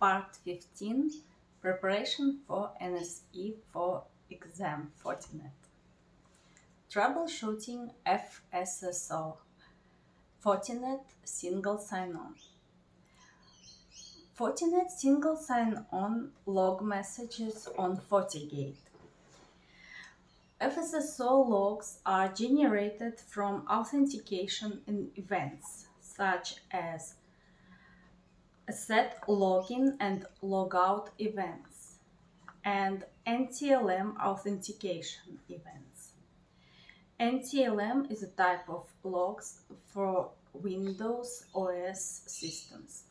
Part 15, Preparation for NSE for Exam Fortinet. Troubleshooting FSSO, Fortinet Single Sign-On. Fortinet Single Sign-On log messages on FortiGate. FSSO logs are generated from authentication in events such as set login and logout events and NTLM authentication events. NTLM is a type of logs for Windows OS systems.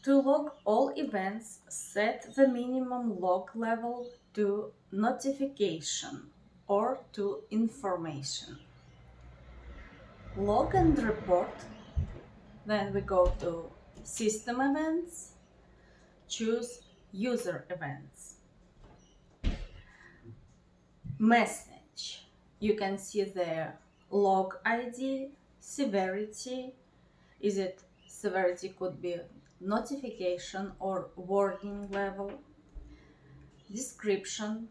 To log all events, set the minimum log level to notification or to information. Log and report. Then we go to system events, choose user events. Message. You can see the log ID, severity. Is it severity could be notification or warning level. Description.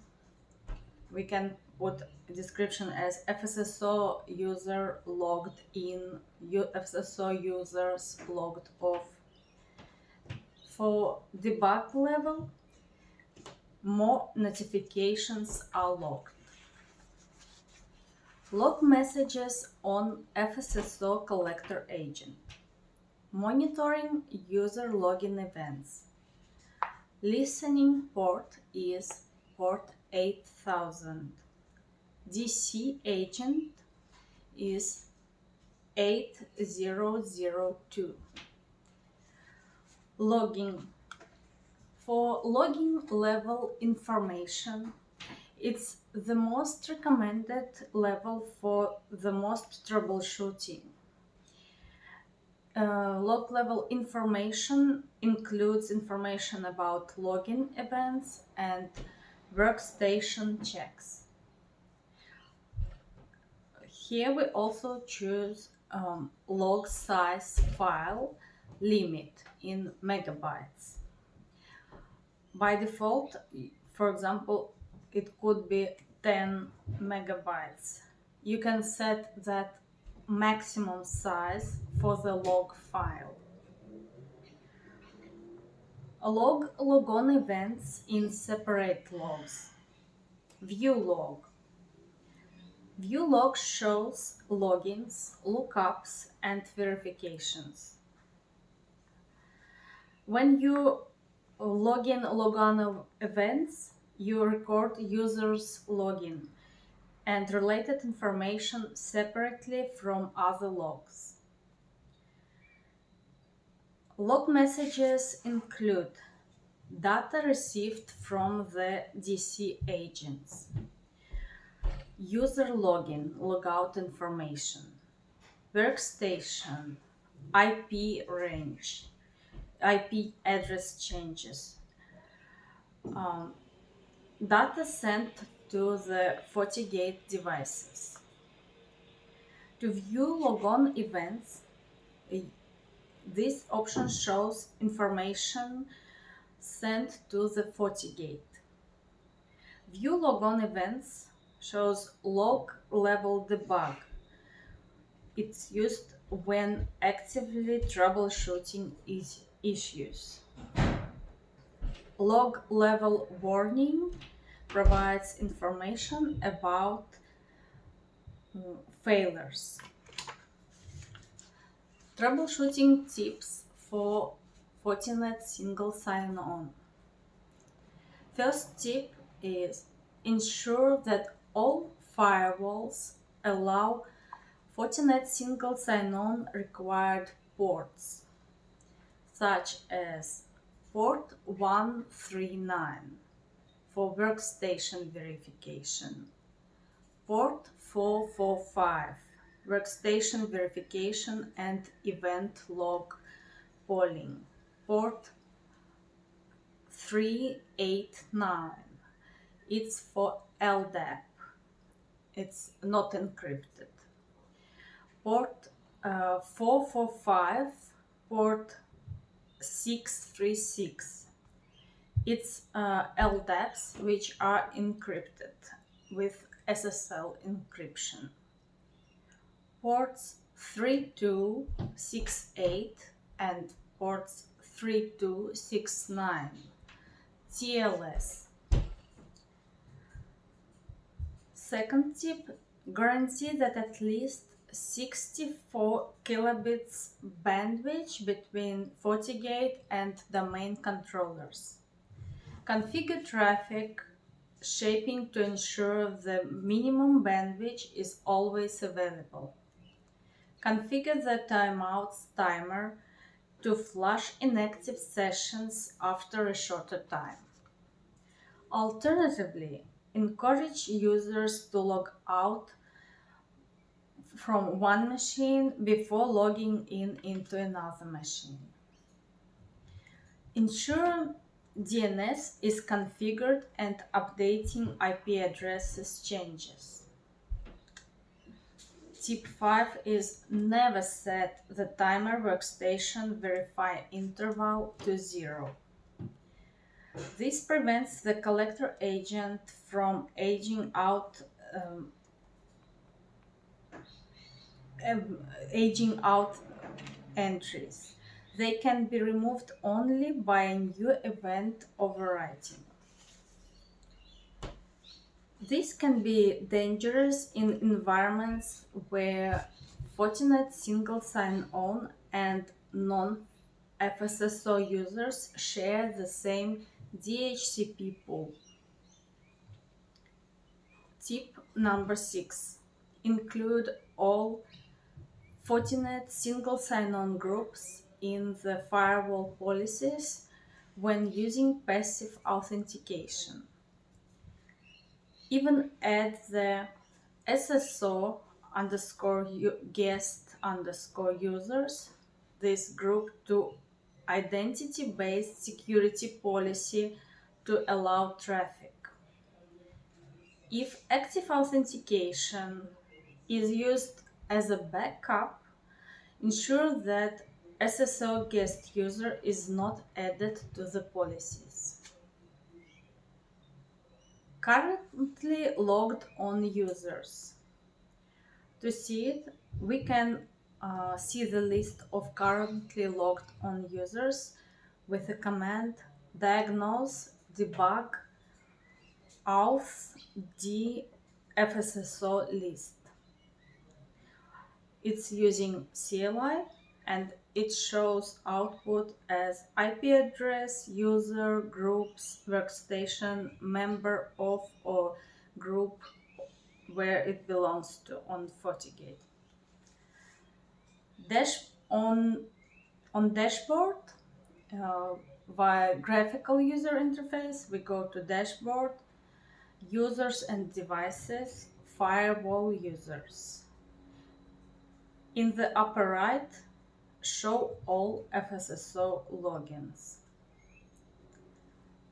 We can put description as FSSO user logged in, FSSO users logged off. For debug level, more notifications are logged. Log messages on FSSO collector agent. Monitoring user login events. Listening port is port 8000. DC agent is 8002. Logging. For logging level information, it's the most recommended level for the most troubleshooting. Log level information includes information about login events and workstation checks. Here we also choose log size file limit in megabytes. By default, for example, it could be 10 megabytes. You can set that maximum size for the log file. Logon events in separate logs. View log. View log shows logins, lookups, and verifications. When you login logon events, you record users' login and related information separately from other logs. Log messages include data received from the DC agents, user login, logout information, workstation, IP range, IP address changes, data sent to the FortiGate devices. To view logon events, this option shows information sent to the FortiGate. View logon events shows log level debug. It's used when actively troubleshooting issues. Log level warning provides information about failures. Troubleshooting tips for Fortinet Single Sign-On. First tip is ensure that all firewalls allow Fortinet Single Sign-On required ports, such as port 139 for workstation verification, port 445 workstation verification and event log polling, port 389, it's for LDAP, it's not encrypted. Port 445, port 636. It's LDAPs, which are encrypted with SSL encryption. Ports 3268 and ports 3269. TLS. Second tip, guarantee that at least 64 kilobits bandwidth between FortiGate and domain controllers. Configure traffic shaping to ensure the minimum bandwidth is always available. Configure the timeouts timer to flush inactive sessions after a shorter time. Alternatively, encourage users to log out from one machine before logging in into another machine. Ensure DNS is configured and updating IP addresses changes. Tip 5 is never set the timer workstation verify interval to 0. This prevents the collector agent from aging out entries. They can be removed only by a new event overwriting. This can be dangerous in environments where Fortinet single sign-on and non-FSSO users share the same DHCP pool. Tip number 6. Include all Fortinet single sign-on groups in the firewall policies when using passive authentication. Even add the SSO underscore guest underscore users, this group, to identity-based security policy to allow traffic. If active authentication is used as a backup, ensure that SSO guest user is not added to the policies. Currently logged on users. To see it, we can see the list of currently logged on users with the command diagnose debug auth d FSSO list. It's using CLI and it shows output as IP address, user, groups, workstation, member of, or group where it belongs to on FortiGate. On dashboard, via graphical user interface, we go to dashboard, users and devices, firewall users. In the upper right, show all FSSO logins.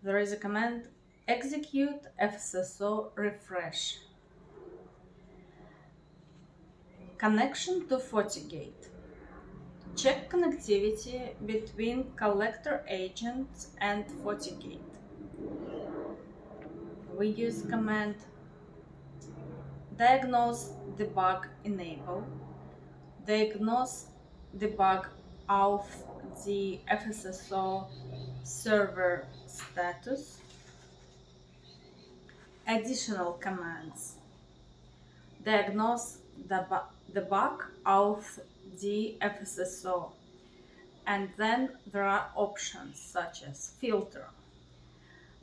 There is a command execute FSSO refresh. Connection to FortiGate. Check connectivity between collector agents and FortiGate. We use command diagnose debug enable, diagnose debug auth the FSSO server status. Additional commands diagnose debug auth the FSSO, and then there are options such as filter.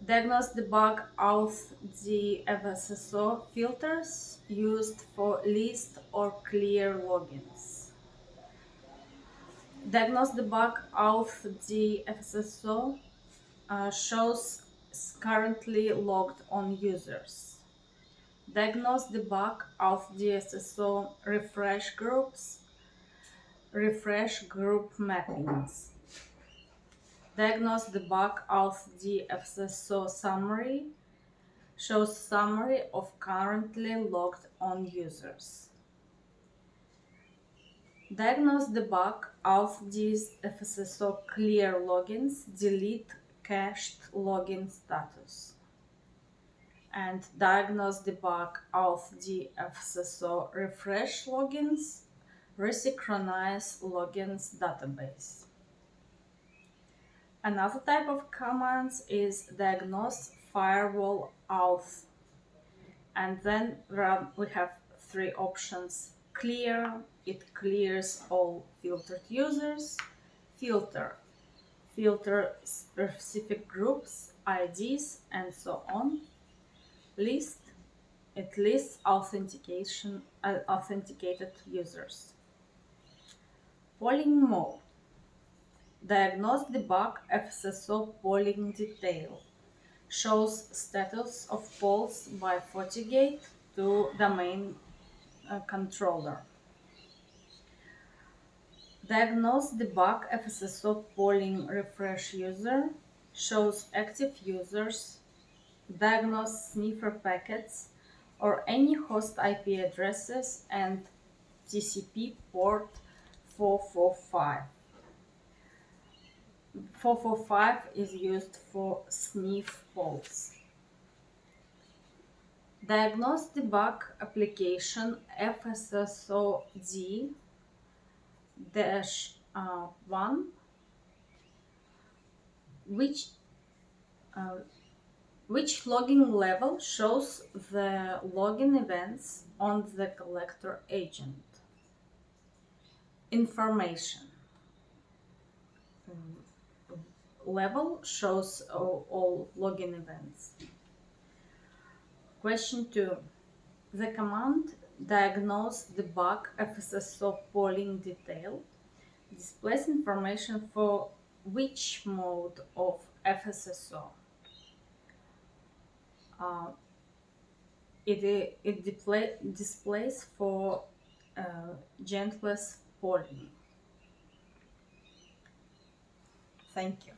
Diagnose debug auth the FSSO filters used for list or clear logins. Diagnose debug auth the FSSO shows currently logged on users. Diagnose debug auth the SSO refresh groups, refresh group mappings. Diagnose debug auth the FSSO summary shows summary of currently logged on users. Diagnose debug of these FSSO clear logins, delete cached login status. And diagnose debug of the FSSO refresh logins, resynchronize logins database. Another type of commands is diagnose firewall auth. And then we have three options. Clear, it clears all filtered users. Filter, filter specific groups, IDs, and so on. List, it lists authenticated users. Polling mode, diagnose debug FSSO polling detail. Shows status of polls by FortiGate to domain controller. Diagnose debug FSSO polling refresh user. Shows active users. Diagnose sniffer packets or any host IP addresses and TCP port 445. 445 is used for sniff polls. Diagnose debug application FSSO-D-1, which logging level shows the login events on the collector agent. Information level shows all login events. Question 2. The command diagnose debug FSSO polling detail displays information for which mode of FSSO. It displays for gentlest polling. Thank you.